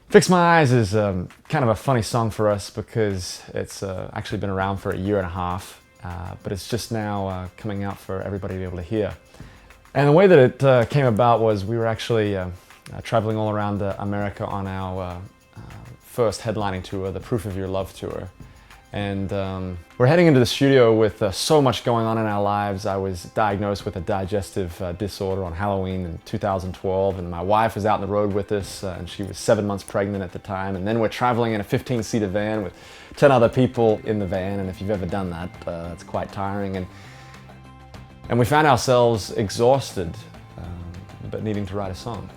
Fix My Eyes is kind of a funny song for us because it's actually been around for a year and a half, but it's just now coming out for everybody to be able to hear. And the way that it came about was we were actually traveling all around America on our first headlining tour, the Proof of Your Love tour. And we're heading into the studio with so much going on in our lives. I was diagnosed with a digestive disorder on Halloween in 2012, and my wife was out on the road with us, and she was 7 months pregnant at the time. And then we're traveling in a 15-seater van with 10 other people in the van, and if you've ever done that, it's quite tiring. And we found ourselves exhausted, but needing to write a song.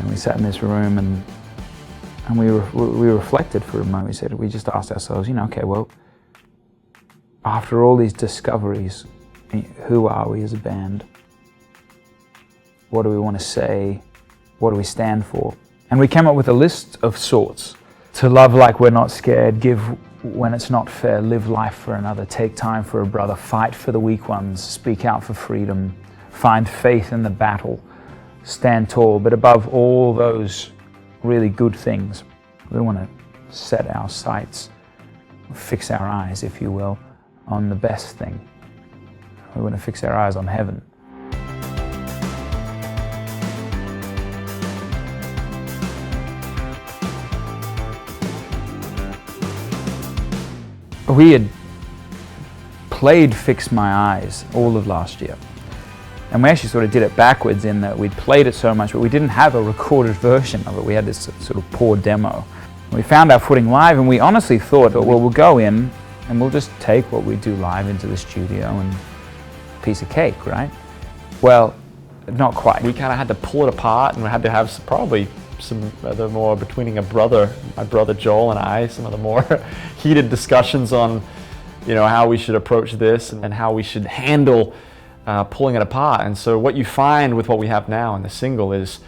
We sat in this room and we reflected for a moment. We just asked ourselves, okay, well, after all these discoveries, who are we as a band? What do we want to say? What do we stand for? And we came up with a list of sorts. To love like we're not scared, give when it's not fair, live life for another, take time for a brother, fight for the weak ones, speak out for freedom, find faith in the battle, stand tall. But above all those really good things, we want to set our sights, fix our eyes, if you will, on the best thing. We want to fix our eyes on heaven. We had played Fix My Eyes all of last year. And we actually sort of did it backwards in that we'd played it so much, but we didn't have a recorded version of it. We had this sort of poor demo. We found our footing live, and we honestly thought, well, we'll go in and we'll just take what we do live into the studio and piece of cake, right? Well, not quite. We kind of had to pull it apart, and we had to have probably some of the more, between my brother Joel and I, some of the more heated discussions on, how we should approach this and how we should handle pulling it apart. And so what you find with what we have now in the single is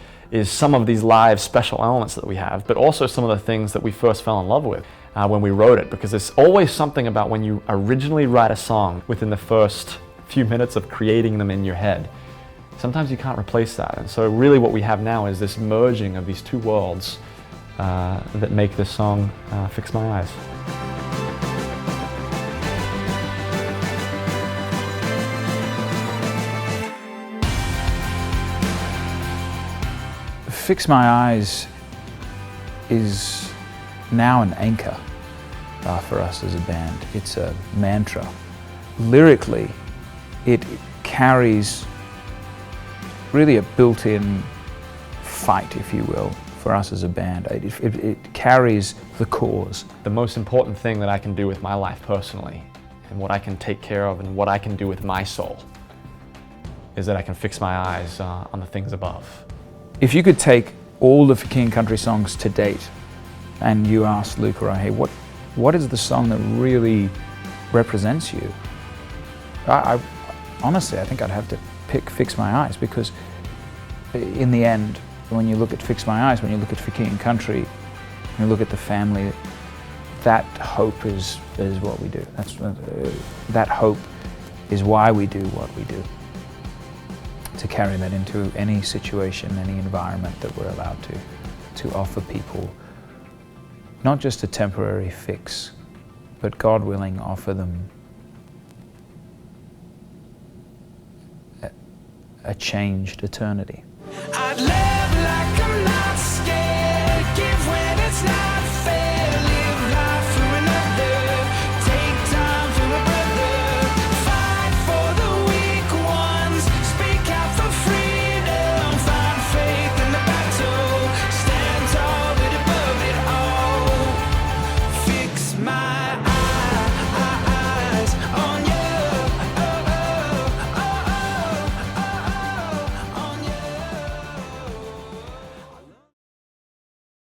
some of these live special elements that we have, but also some of the things that we first fell in love with when we wrote it, because there's always something about when you originally write a song within the first few minutes of creating them in your head. Sometimes you can't replace that. And so really what we have now is this merging of these two worlds that make this song Fix My Eyes. Fix My Eyes is now an anchor for us as a band. It's a mantra. Lyrically, it carries really a built-in fight, if you will, for us as a band. It carries the cause. The most important thing that I can do with my life personally, and what I can take care of and what I can do with my soul, is that I can fix my eyes on the things above. If you could take all the King Country songs to date and you asked Luke or I, hey, what is the song that really represents you? Honestly, I think I'd have to pick Fix My Eyes, because in the end, when you look at Fix My Eyes, when you look at For King Country, when you look at the family, that hope is what we do. That hope is why we do what we do. To carry that into any situation, any environment that we're allowed to offer people not just a temporary fix, but God willing, offer them a changed eternity. I'd live like I'm not